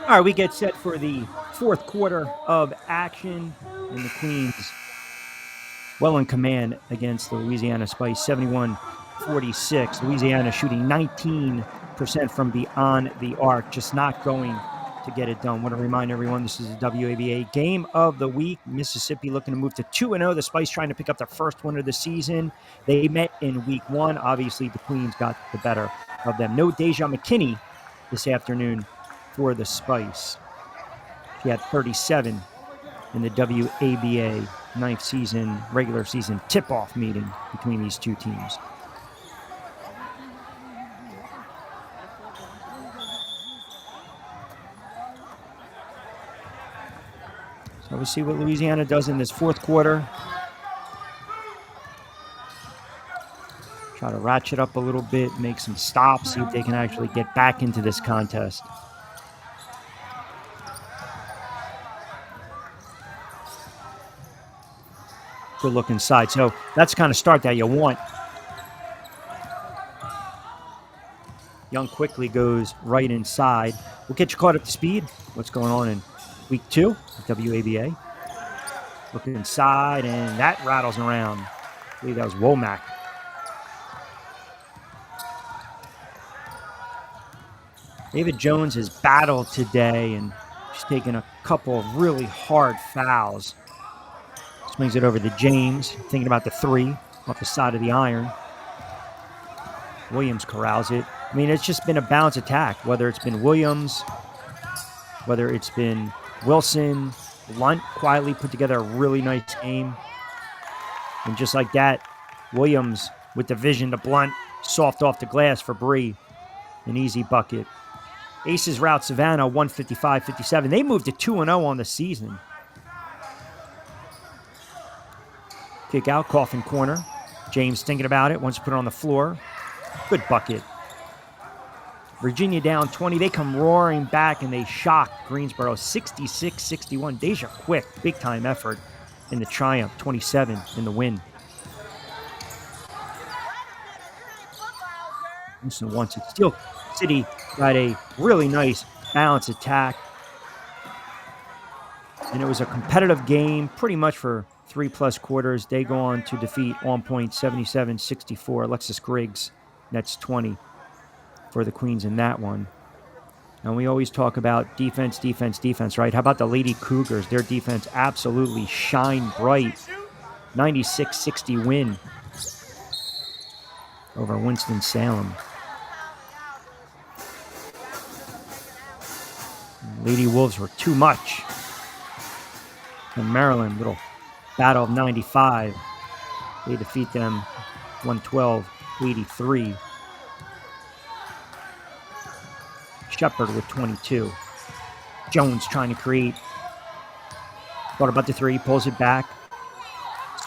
All right, we get set for the fourth quarter of action, and the Queens well in command against the Louisiana Spice, 71-46. Louisiana shooting 19% from beyond the arc, just not going to get it done. Want to remind everyone, this is a WABA game of the week. Mississippi looking to move to 2-0. The Spice trying to pick up their first win of the season. They met in week one. Obviously, the Queens got the better of them. No Deja McKinney this afternoon for the Spice. She had 37 in the WABA ninth season, regular season tip-off meeting between these two teams. So we'll see what Louisiana does in this fourth quarter. Try to ratchet up a little bit, make some stops, see if they can actually get back into this contest. Good look inside. So that's the kind of start that you want. Young quickly goes right inside. We'll get you caught up to speed. What's going on in week two of WABA. Looking inside, and that rattles around. I believe that was Womack. David Jones has battled today, and she's taken a couple of really hard fouls. Swings it over to James, thinking about the three off the side of the iron. Williams corrals it. I mean, it's just been a balanced attack, whether it's been Williams, whether it's been Wilson. Lunt quietly put together a really nice game. And just like that, Williams with the vision to Blunt, soft off the glass for Bree. An easy bucket. Aces rout Savannah 155-57. They moved to 2-0 on the season. Kick out, Coffin corner. James thinking about it, wants to put it on the floor. Good bucket. Virginia down 20. They come roaring back, and they shock Greensboro 66-61. Deja quick, big-time effort in the triumph. 27 in the win. Wilson wants it. Steel City got a really nice balanced attack. And it was a competitive game pretty much for 3+ quarters. They go on to defeat On Point 77-64. Alexis Griggs nets 20 for the Queens in that one. And we always talk about defense, defense, defense, right? How about the Lady Cougars? Their defense absolutely shine bright. 96-60 win over Winston-Salem. Lady Wolves were too much. And Maryland, little battle of 95. They defeat them 112-83. Shepard with 22. Jones trying to create. Thought about the three, pulls it back.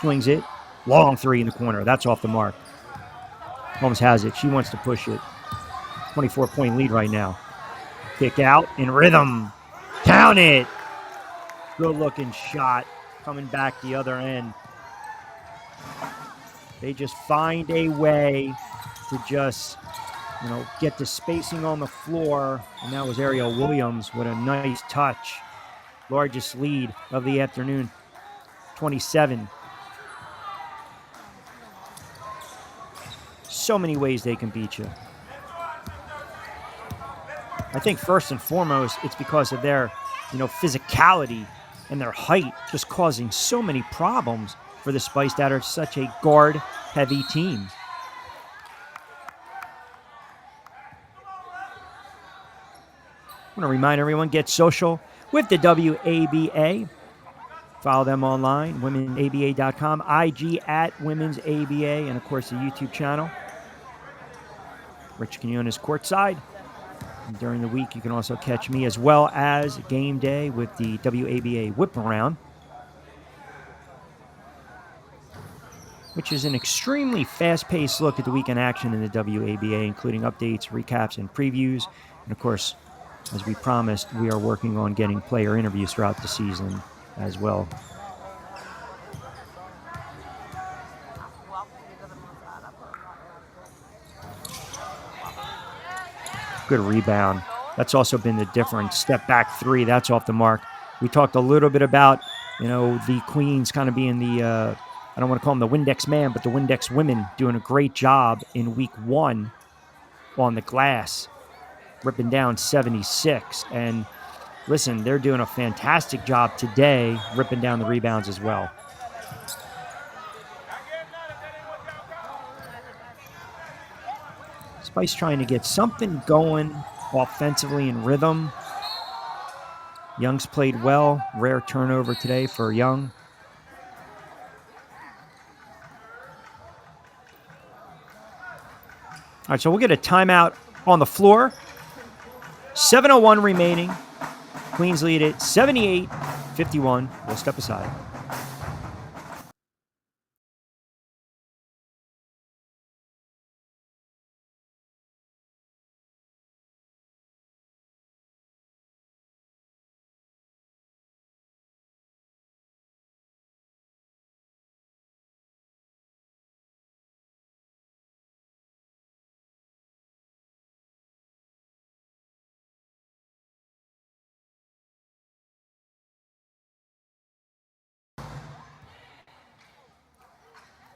Swings it. Long three in the corner. That's off the mark. Holmes has it. She wants to push it. 24-point lead right now. Kick out in rhythm. Count it. Good looking shot. Coming back the other end. They just find a way to just, get the spacing on the floor. And that was Ariel Williams with a nice touch. Largest lead of the afternoon. 27. So many ways they can beat you. I think first and foremost, it's because of their, physicality and their height, just causing so many problems for the Spice that are such a guard-heavy team. I want to remind everyone, get social with the WABA. Follow them online, womenaba.com, IG at womensaba, and of course the YouTube channel. Rich Quinones courtside. And during the week, you can also catch me as well as game day with the WABA Whip Around, which is an extremely fast-paced look at the weekend action in the WABA, including updates, recaps, and previews. And of course, as we promised, we are working on getting player interviews throughout the season as well. Good rebound. That's also been the difference. Step back three, that's off the mark. We talked a little bit about, the Queens kind of being the, I don't want to call them the Windex man, but the Windex women doing a great job in week 1 on the glass, ripping down 76. And listen, they're doing a fantastic job today, ripping down the rebounds as well. Spice trying to get something going offensively in rhythm. Young's played well. Rare turnover today for Young. All right, so we'll get a timeout on the floor. 7:01 remaining. Queens lead it 78-51. We'll step aside.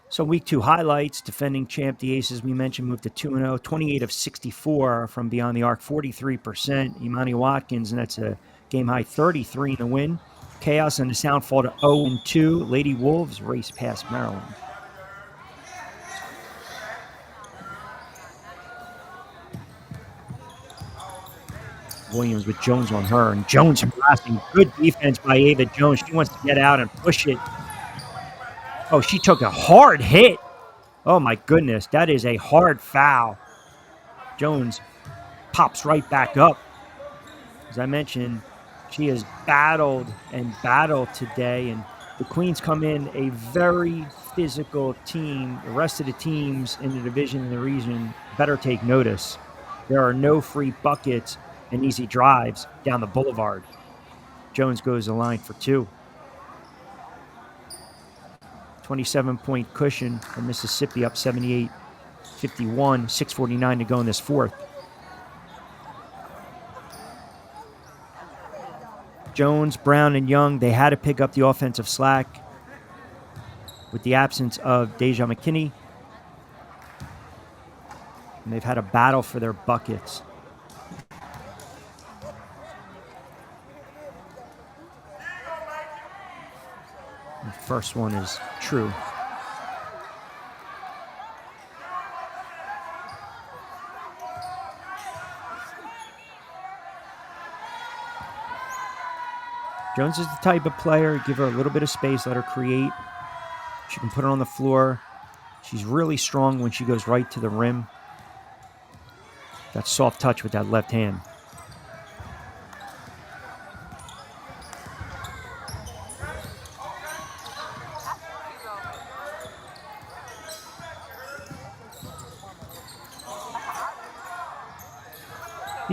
So week 2 highlights, defending champ, the Aces, we mentioned, moved to 2-0, 28 of 64 from beyond the arc, 43%. Imani Watkins, and that's a game-high 33 in the win. Chaos and the Sound fall to 0-2. Lady Wolves race past Maryland. Williams with Jones on her, and Jones harassing. Good defense by Ava Jones. She wants to get out and push it. Oh, she took a hard hit. Oh, my goodness. That is a hard foul. Jones pops right back up. As I mentioned, she has battled and battled today, and the Queens come in a very physical team. The rest of the teams in the division and the region better take notice. There are no free buckets and easy drives down the boulevard. Jones goes to the line for 2. 27-point cushion for Mississippi, up 78-51, 6:49 to go in this fourth. Jones, Brown, and Young, they had to pick up the offensive slack with the absence of Deja McKinney. And they've had a battle for their buckets. The first one is true. Jones is the type of player, give her a little bit of space, let her create. She can put it on the floor. She's really strong when she goes right to the rim. That soft touch with that left hand.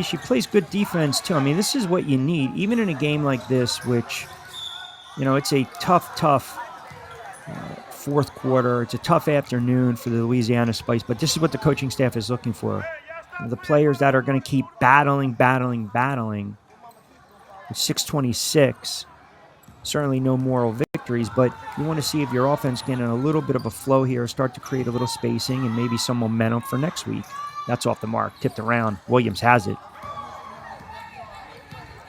She plays good defense, too. I mean, this is what you need, even in a game like this, which, it's a tough fourth quarter. It's a tough afternoon for the Louisiana Spice, but this is what the coaching staff is looking for. The players that are going to keep battling. With 6:26, certainly no moral victories, but you want to see if your offense getting a little bit of a flow here, start to create a little spacing and maybe some momentum for next week. That's off the mark. Tipped around. Williams has it.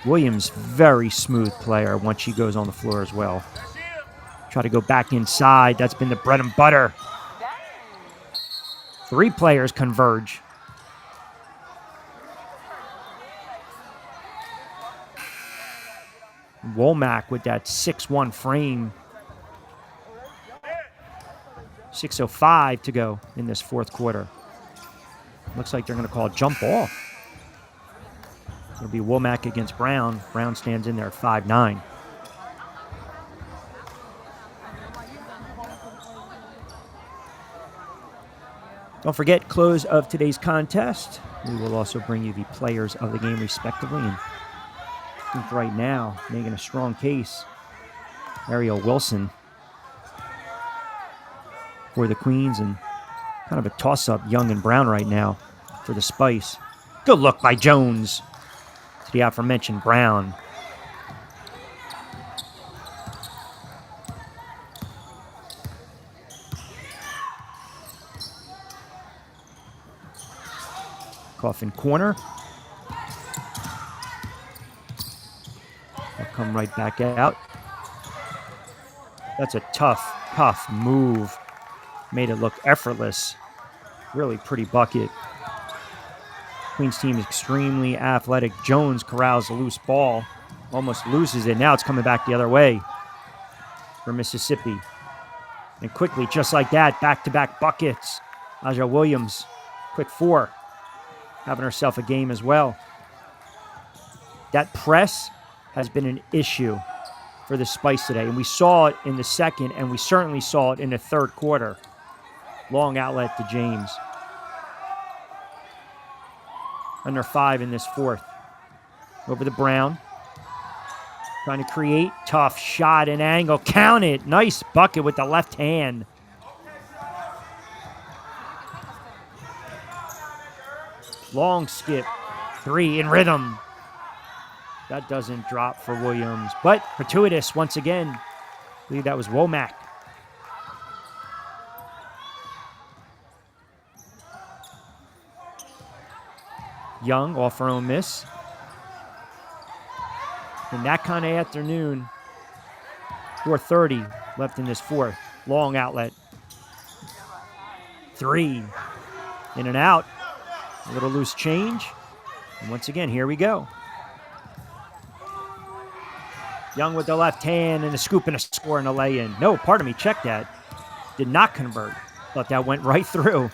Williams, very smooth player once she goes on the floor as well. Try to go back inside. That's been the bread and butter. 3 players converge. Womack with that 6'1" frame. 6:05 to go in this fourth quarter. Looks like they're going to call a jump ball. It'll be Womack against Brown. Brown stands in there at 5'9". Don't forget, close of today's contest. We will also bring you the players of the game respectively. And I think right now, making a strong case, Ariel Wilson for the Queens, and kind of a toss-up, Young and Brown right now for the Spice. Good look by Jones. the aforementioned Brown. Coffin corner. They'll come right back out. That's a tough move. Made it look effortless. Really pretty bucket. Queens team is extremely athletic. Jones corrals the loose ball. Almost loses it. Now it's coming back the other way for Mississippi. And quickly, just like that, back-to-back buckets. Angel Williams, quick 4. Having herself a game as well. That press has been an issue for the Spice today. And we saw it in the second, and we certainly saw it in the third quarter. Long outlet to James. Under 5 in this fourth. Over to Brown. Trying to create. Tough shot and angle. Count it. Nice bucket with the left hand. Long skip. 3 in rhythm. That doesn't drop for Williams. But gratuitous once again. I believe that was Womack. Young off her own miss. In that kind of afternoon, 4:30 left in this fourth. Long outlet. 3. In and out. A little loose change. And once again, here we go. Young with the left hand and a scoop and a score and a lay-in. No, pardon me, check that. Did not convert. Thought that went right through.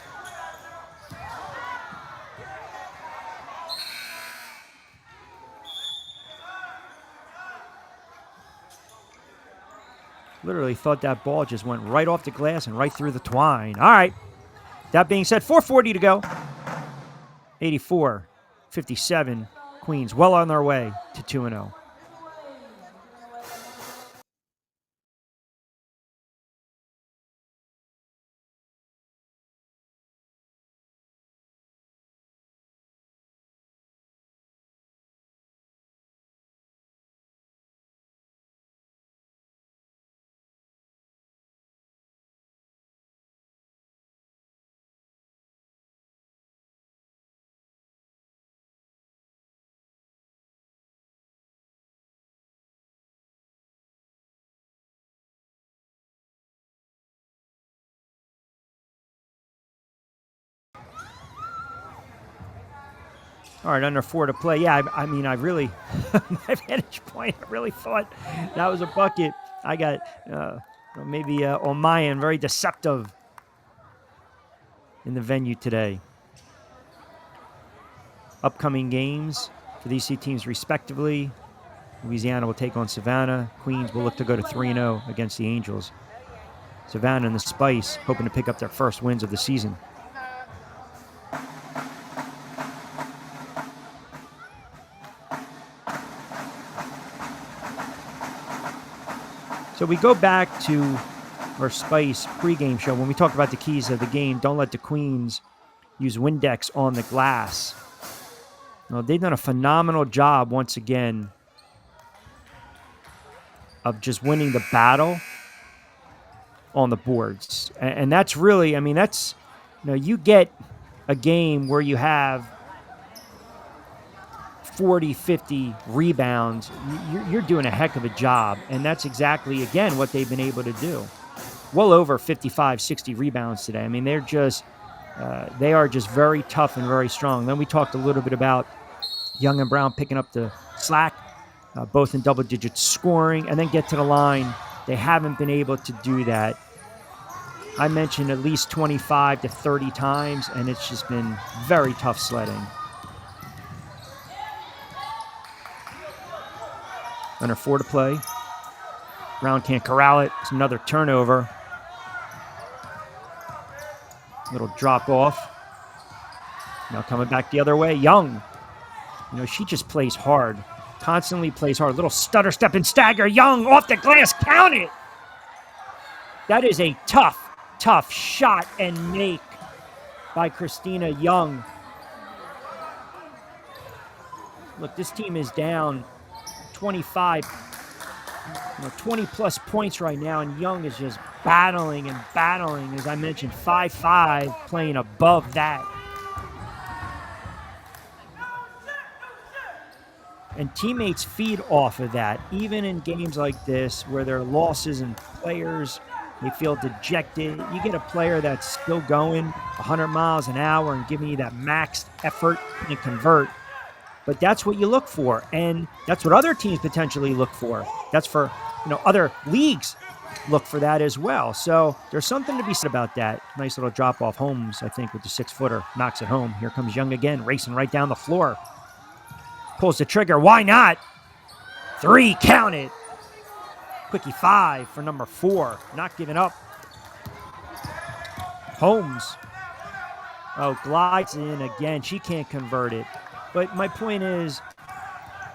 Literally thought that ball just went right off the glass and right through the twine. All right. That being said, 4:40 to go. 84-57. Queens well on their way to 2-0. All right, under 4 to play. Yeah, I mean, I really, my vantage point, I really thought that was a bucket. I got maybe on my end, very deceptive in the venue today. Upcoming games for these two teams respectively. Louisiana will take on Savannah. Queens will look to go to 3-0 against the Angels. Savannah and the Spice hoping to pick up their first wins of the season. So we go back to our Spice pregame show. When we talked about the keys of the game, don't let the Queens use Windex on the glass. Well, they've done a phenomenal job once again of just winning the battle on the boards. And that's really, I mean, that's, you get a game where you have 40, 50 rebounds, you're doing a heck of a job. And that's exactly, again, what they've been able to do. Well over 55, 60 rebounds today. I mean, they are just very tough and very strong. Then we talked a little bit about Young and Brown picking up the slack, both in double digits scoring, and then get to the line. They haven't been able to do that. I mentioned at least 25 to 30 times, and it's just been very tough sledding. Under 4 to play. Brown can't corral it. It's another turnover. Little drop off. Now coming back the other way. Young. She just plays hard. Constantly plays hard. Little stutter, step, and stagger. Young off the glass. Count it. That is a tough shot and make by Christina Young. Look, this team is down 25, 20-plus points right now, and Young is just battling and battling. As I mentioned, 5-5, playing above that. And teammates feed off of that, even in games like this where there are losses and players, they feel dejected. You get a player that's still going 100 miles an hour and giving you that maxed effort and convert. But that's what you look for, and that's what other teams potentially look for. That's for, other leagues look for that as well. So there's something to be said about that. Nice little drop off. Holmes, I think, with the 6-footer, knocks it home. Here comes Young again, racing right down the floor. Pulls the trigger. Why not? 3, count it. Quickie 5 for number 4. Not giving up. Holmes. Oh, glides in again. She can't convert it. But my point is,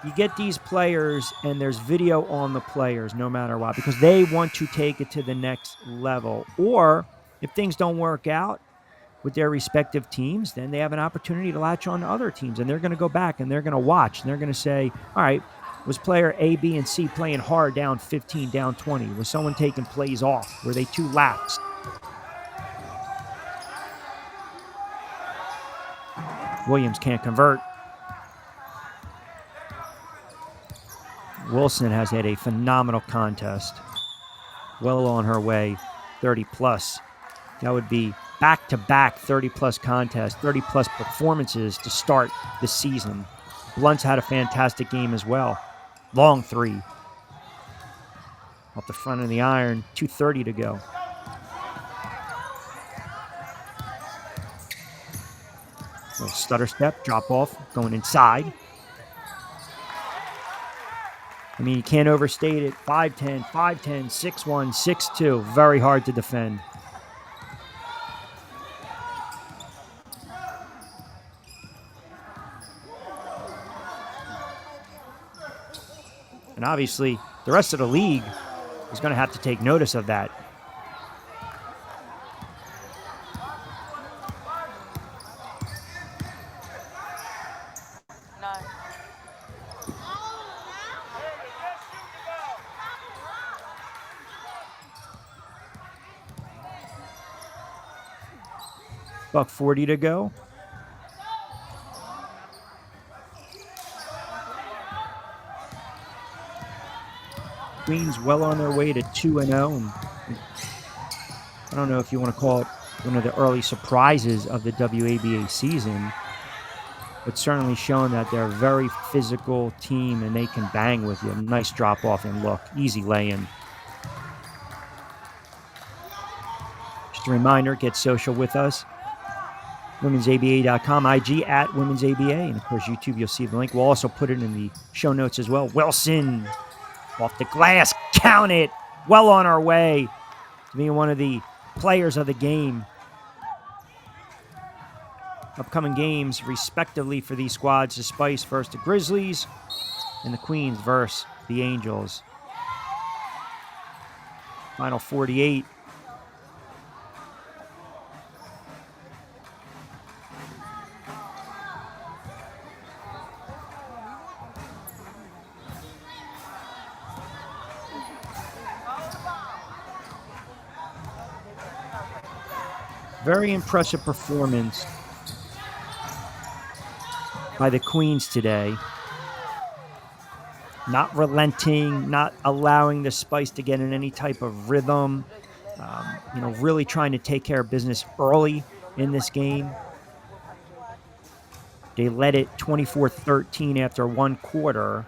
you get these players and there's video on the players no matter what, because they want to take it to the next level. Or if things don't work out with their respective teams, then they have an opportunity to latch on to other teams, and they're going to go back and they're going to watch and they're going to say, all right, was player A, B, and C playing hard down 15, down 20? Was someone taking plays off? Were they too lax? Williams can't convert. Wilson has had a phenomenal contest. Well on her way, 30-plus. That would be back-to-back 30-plus contests, 30-plus performances to start the season. Blunt's had a fantastic game as well. Long 3. Off the front of the iron, 2:30 to go. Little stutter step, drop off, going inside. I mean, you can't overstate it. 5'10", 6'1", 6'2". Very hard to defend. And obviously, the rest of the league is going to have to take notice of that. $1:40 to go. Queens well on their way to 2-0. And I don't know if you want to call it one of the early surprises of the WABA season, but certainly showing that they're a very physical team and they can bang with you. Nice drop off and look. Easy lay-in. Just a reminder, get social with us. Women'sABA.com, IG at Women'sABA, and of course YouTube, you'll see the link. We'll also put it in the show notes as well. Wilson off the glass, count it. Well on our way to being one of the players of the game. Upcoming games, respectively, for these squads: the Spice versus the Grizzlies, and the Queens versus the Angels. Final 48. Very impressive performance by the Queens today. Not relenting, not allowing the Spice to get in any type of rhythm. Really trying to take care of business early in this game. They led it 24-13 after one quarter.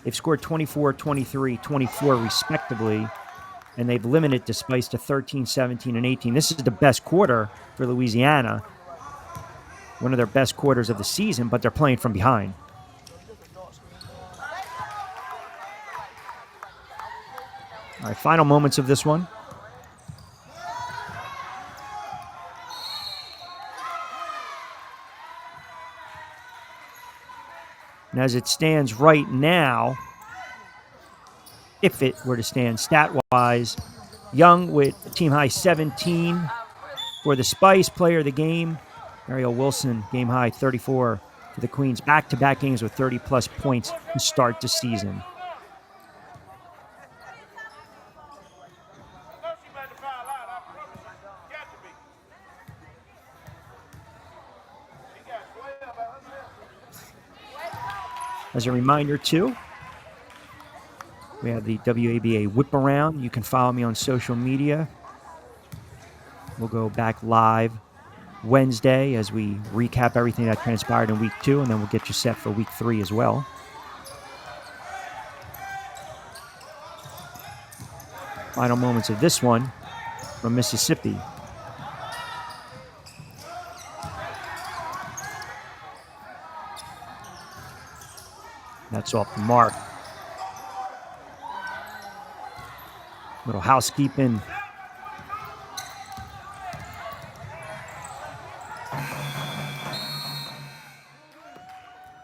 They've scored 24, 23, 24 respectively. And they've limited the Spice to 13, 17, and 18. This is the best quarter for Louisiana. One of their best quarters of the season, but they're playing from behind. All right, final moments of this one. And as it stands right now, if it were to stand stat-wise, Young with a team-high 17 for the Spice. Player of the game, Ariel Wilson, game-high 34 for for the Queens. Back-to-back games with 30-plus points to start the season. As a reminder, too, we have the WABA Whip Around. You can follow me on social media. We'll go back live Wednesday as we recap everything that transpired in week 2, and then we'll get you set for week 3 as well. Final moments of this one from Mississippi. That's off the mark. Little housekeeping.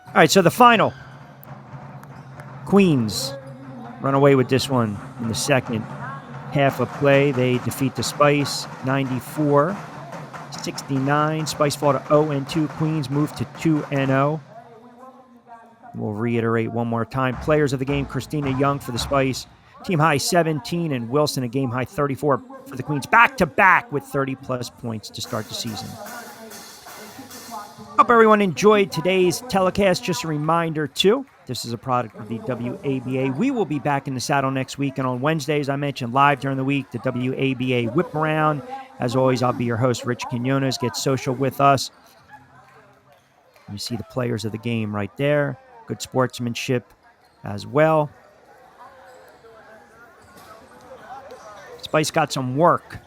All right, so the final. Queens run away with this one in the second half of play. They defeat the Spice 94-69. Spice fall to 0-2. Queens move to 2-0. We'll reiterate one more time. Players of the game, Christina Young for the Spice. Team high 17, and Wilson a game high 34 for the Queens. Back-to-back with 30-plus points to start the season. Hope everyone enjoyed today's telecast. Just a reminder, too, this is a product of the WABA. We will be back in the saddle next week, and on Wednesdays, I mentioned live during the week, the WABA Whip Around. As always, I'll be your host, Rich Quinones. Get social with us. You see the players of the game right there. Good sportsmanship as well. Spice got some work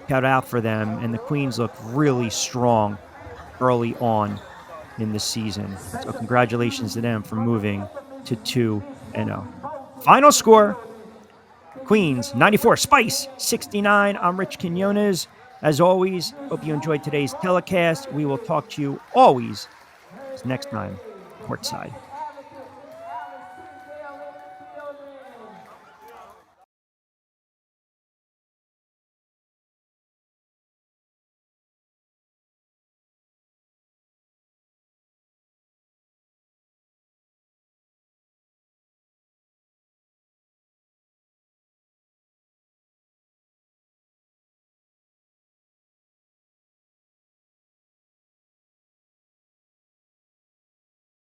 cut out for them, and the Queens look really strong early on in the season. So congratulations to them for moving to 2-0. Final score, Queens 94, Spice 69. I'm Rich Quinones. As always, hope you enjoyed today's telecast. We will talk to you always next time, courtside.